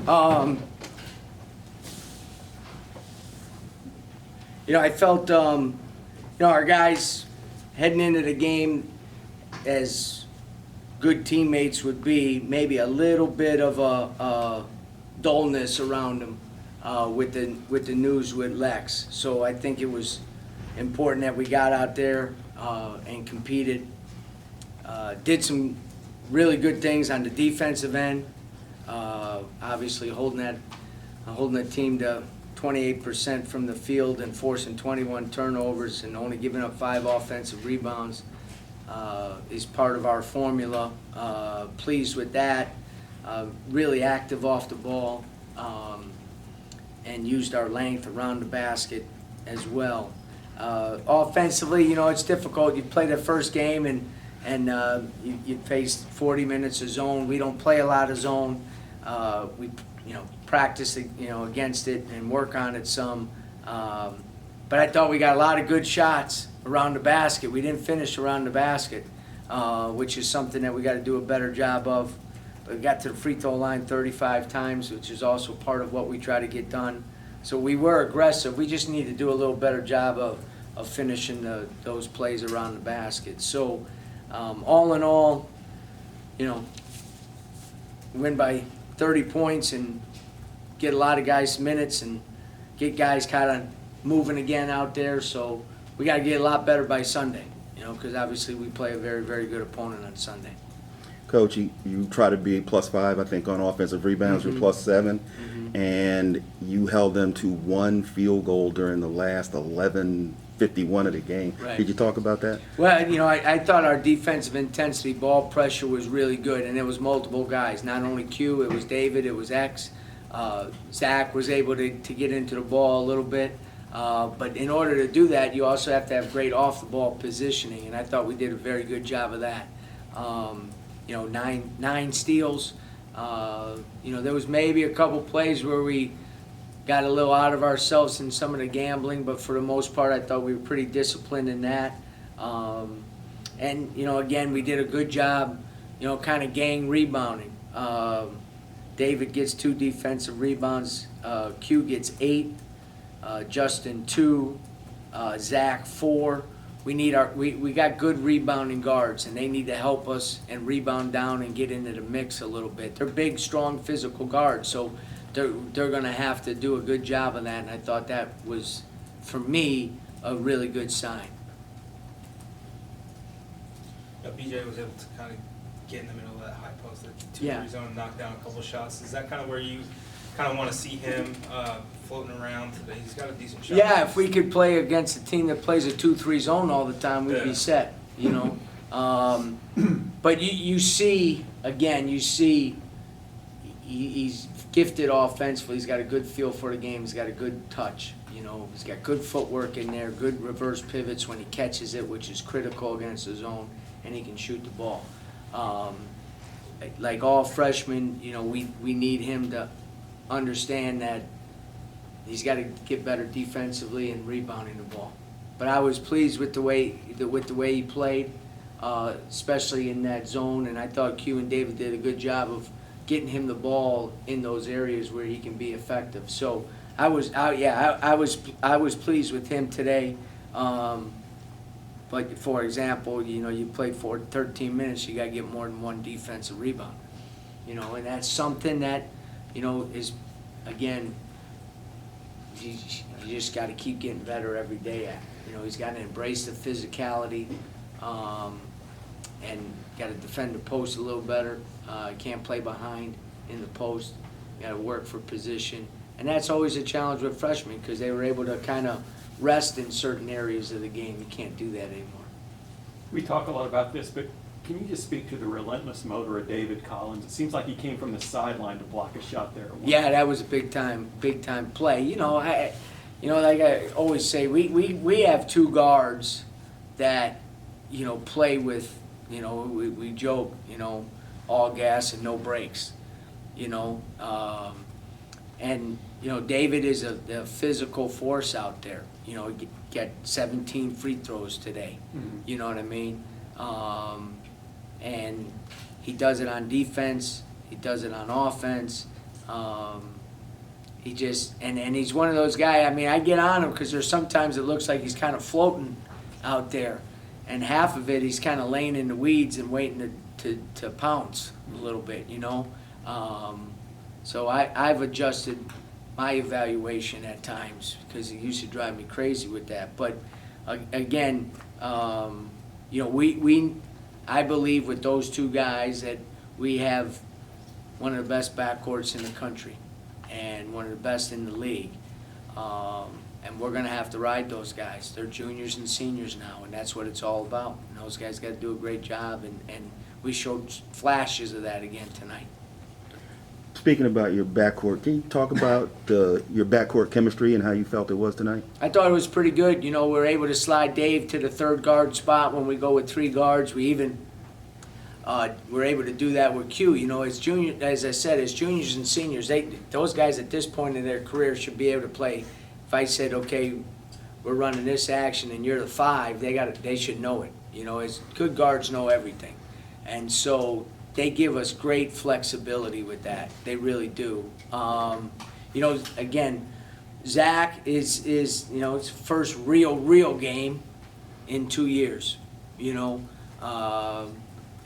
I felt, our guys heading into the game as good teammates would be, maybe a little bit of a dullness around them with the news with Lex. So I think it was important that we got out there and competed. Did some really good things on the defensive end. Obviously holding the team to 28% from the field and forcing 21 turnovers and only giving up 5 offensive rebounds is part of our formula. Pleased with that. Really active off the ball and used our length around the basket as well. Offensively, it's difficult. You play the first game and you faced 40 minutes of zone. We don't play a lot of zone. We practice against it and work on it some. But I thought we got a lot of good shots around the basket. We didn't finish around the basket, which is something that we got to do a better job of. We got to the free throw line 35 times, which is also part of what we try to get done. So we were aggressive. We just need to do a little better job of finishing those plays around the basket. So all in all, win by 30 points and get a lot of guys minutes and get guys kind of moving again out there. So we got to get a lot better by Sunday, because obviously we play a very, very good opponent on Sunday. Coach, you try to be +5, I think, on offensive rebounds. You're +7, and you held them to 1 field goal during the last 11:51 of the game. Right. Did you talk about that? Well, I thought our defensive intensity, ball pressure was really good, and it was multiple guys. Not only Q, it was David, it was X. Zach was able to get into the ball a little bit. But in order to do that, you also have to have great off-the-ball positioning, and I thought we did a very good job of that. 9 steals. There was maybe a couple plays where we got a little out of ourselves in some of the gambling, but for the most part, I thought we were pretty disciplined in that. And again, we did a good job, kind of gang rebounding. David gets 2 defensive rebounds. Q gets 8. Justin 2. Zach 4. We got good rebounding guards, and they need to help us and rebound down and get into the mix a little bit. They're big, strong, physical guards, so they're going to have to do a good job of that, and I thought that was, for me, a really good sign. BJ was able to kind of get in the middle of that high post, the 2-3 zone, and knock down a couple of shots. Is that kind of where you kind of want to see him floating around today? He's got a decent shot. Yeah, if we could play against a team that plays a 2-3 zone all the time, we'd be set, But you see, again, he's gifted offensively. He's got a good feel for the game. He's got a good touch. He's got good footwork in there, good reverse pivots when he catches it, which is critical against the zone, and he can shoot the ball. Like all freshmen, we need him to understand that he's got to get better defensively and rebounding the ball. But I was pleased with the way he played, especially in that zone. And I thought Q and David did a good job of getting him the ball in those areas where he can be effective. So I was pleased with him today. But for example, you played for 13 minutes, you got to get more than 1 defensive rebound. And that's something that is, again, you just got to keep getting better every day at. He's got to embrace the physicality and got to defend the post a little better. Can't play behind in the post. Got to work for position. And that's always a challenge with freshmen because they were able to kind of rest in certain areas of the game. You can't do that anymore. We talk a lot about this, but can you just speak to the relentless motor of David Collins? It seems like he came from the sideline to block a shot there. Yeah, that was a big time play. Like I always say, we have 2 guards that play with, we joke, all gas and no brakes, and David is a physical force out there. He got 17 free throws today. You know what I mean? And he does it on defense. He does it on offense. He just, and he's one of those guys, I mean, I get on him because there's sometimes it looks like he's kind of floating out there. And half of it, he's kind of laying in the weeds and waiting to pounce a little bit, you know? So I've adjusted my evaluation at times because it used to drive me crazy with that. But again, you know, I believe with those two guys that we have one of the best backcourts in the country and one of the best in the league. And we're going to have to ride those guys. They're juniors and seniors now, and that's what it's all about. And those guys got to do a great job, and we showed flashes of that again tonight. Speaking about your backcourt, can you talk about your backcourt chemistry and how you felt it was tonight? I thought it was pretty good. You know, we're able to slide Dave to the third guard spot when we go with 3 guards. We even we're able to do that with Q. You know, as I said, as juniors and seniors, those guys at this point in their career should be able to play. If I said, okay, we're running this action and you're the 5, they should know it. You know, as good guards know everything, and so they give us great flexibility with that. They really do. You know, again, Zach is you know, it's first real game in 2 years. You know.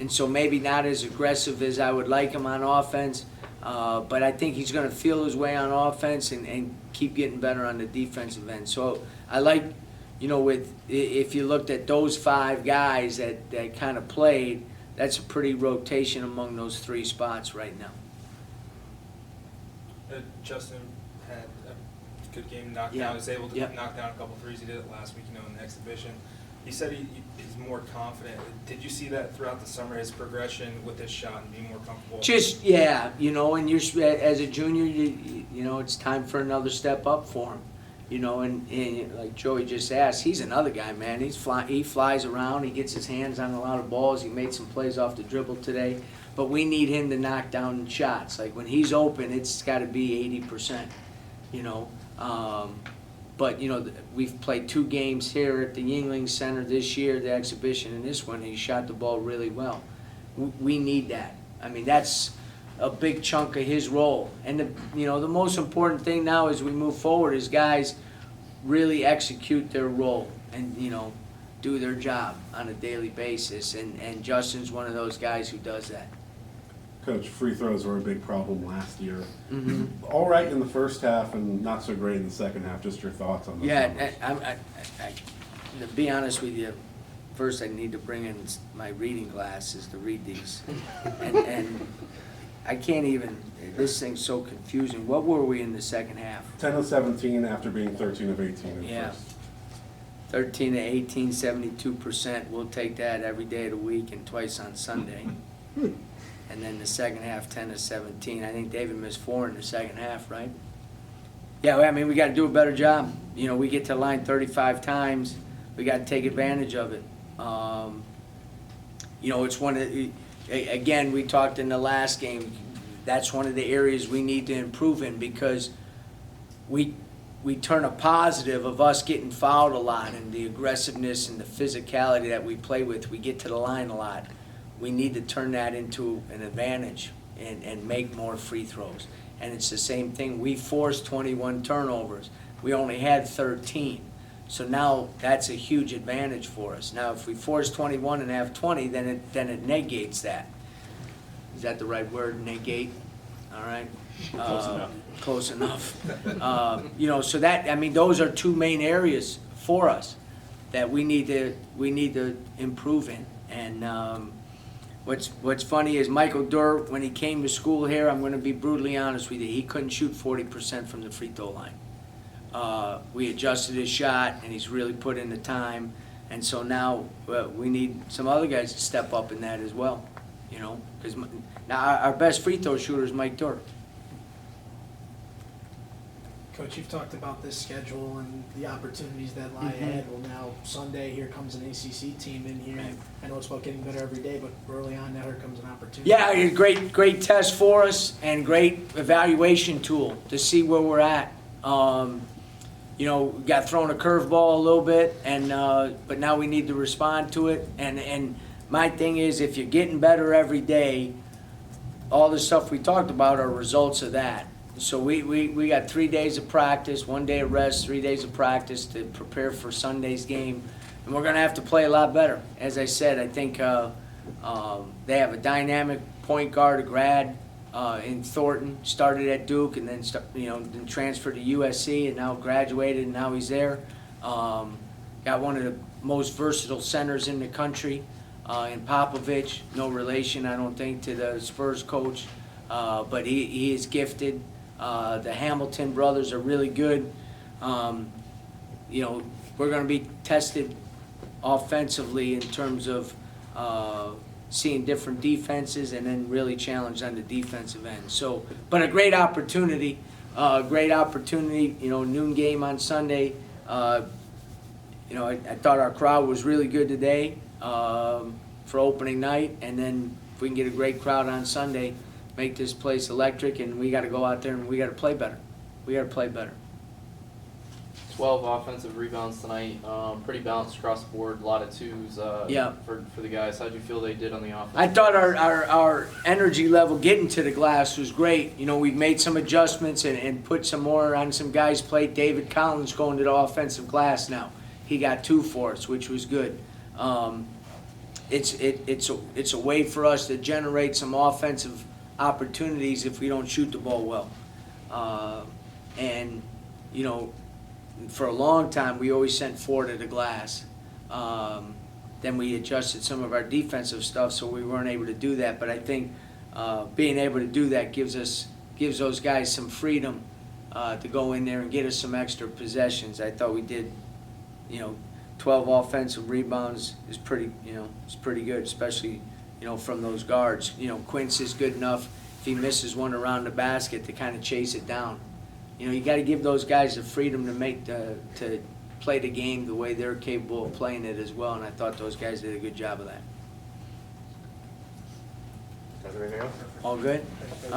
And so maybe not as aggressive as I would like him on offense, but I think he's going to feel his way on offense and keep getting better on the defensive end. So I like, you know, if you looked at those 5 guys that kind of played, that's a pretty rotation among those 3 spots right now. Justin had a good game, knocked Yeah. down. He was able to Yep. knock down a couple threes. He did it last week, you know, in the exhibition. He said he's more confident. Did you see that throughout the summer, his progression with his shot and being more comfortable? Just, yeah, you know, and you're, as a junior, you know, it's time for another step up for him. You know, and like Joey just asked, he's another guy, man. He flies around. He gets his hands on a lot of balls. He made some plays off the dribble today. But we need him to knock down shots. Like when he's open, it's got to be 80%, you know. But, you know, we've played 2 games here at the Yingling Center this year, the exhibition, and this one, he shot the ball really well. We need that. I mean, that's a big chunk of his role. And, you know, the most important thing now as we move forward is guys really execute their role and, you know, do their job on a daily basis. And Justin's one of those guys who does that. Coach, free throws were a big problem last year. Mm-hmm. All right in the first half and not so great in the second half. Just your thoughts on those numbers. Yeah, to be honest with you, first I need to bring in my reading glasses to read these. And I can't even, this thing's so confusing. What were we in the second half? 10 of 17 after being 13 of 18 in the Yeah. first. 13 to 18, 72%. We'll take that every day of the week and twice on Sunday. And then the second half, 10 to 17. I think David missed 4 in the second half, right? Yeah, I mean, we got to do a better job. You know, we get to the line 35 times. We got to take advantage of it. You know, it's one of the, again, we talked in the last game. That's one of the areas we need to improve in because we turn a positive of us getting fouled a lot and the aggressiveness and the physicality that we play with. We get to the line a lot. We need to turn that into an advantage and make more free throws. And it's the same thing. We forced 21 turnovers. We only had 13. So now that's a huge advantage for us. Now if we force 21 and have 20, then it negates that. Is that the right word, negate? All right. Close enough. Close enough. You know, so that, I mean, those are 2 main areas for us that we need to improve in. And what's funny is Michael Durr, when he came to school here, I'm going to be brutally honest with you, he couldn't shoot 40% from the free throw line. We adjusted his shot, and he's really put in the time. And so now we need some other guys to step up in that as well. You know, because now our best free throw shooter is Mike Durr. Coach, you've talked about this schedule and the opportunities that lie ahead. Well, now Sunday, here comes an ACC team in here. Right. I know it's about getting better every day, but early on now here comes an opportunity. Yeah, a great test for us and great evaluation tool to see where we're at. You know, we got thrown a curveball a little bit, and but now we need to respond to it. And my thing is, if you're getting better every day, all the stuff we talked about are results of that. So we got 3 days of practice, 1 day of rest, 3 days of practice to prepare for Sunday's game. And we're gonna have to play a lot better. As I said, I think they have a dynamic point guard, a grad in Thornton, started at Duke and then then transferred to USC and now graduated and now he's there. Got one of the most versatile centers in the country in Popovich. No relation, I don't think, to the Spurs coach, but he is gifted. The Hamilton brothers are really good. We're going to be tested offensively in terms of seeing different defenses and then really challenged on the defensive end. So, but a great opportunity, noon game on Sunday. I thought our crowd was really good today for opening night, and then if we can get a great crowd on Sunday, make this place electric, and we got to go out there and we got to play better. We got to play better. 12 offensive rebounds tonight. Pretty balanced across the board. A lot of twos for the guys. How'd you feel they did on the offense? I thought our energy level getting to the glass was great. We've made some adjustments and put some more on some guys' plate. David Collins going to the offensive glass now. He got 2 for us, which was good. It's a way for us to generate some offensive opportunities if we don't shoot the ball well. For a long time, we always sent 4 to the glass. Then we adjusted some of our defensive stuff, so we weren't able to do that. But I think being able to do that gives those guys some freedom to go in there and get us some extra possessions. I thought we did, 12 offensive rebounds is pretty good, especially, from those guards. Quince is good enough if he misses one around the basket to kind of chase it down. You got to give those guys the freedom to play the game the way they're capable of playing it as well, and I thought those guys did a good job of that. Anything else? All good?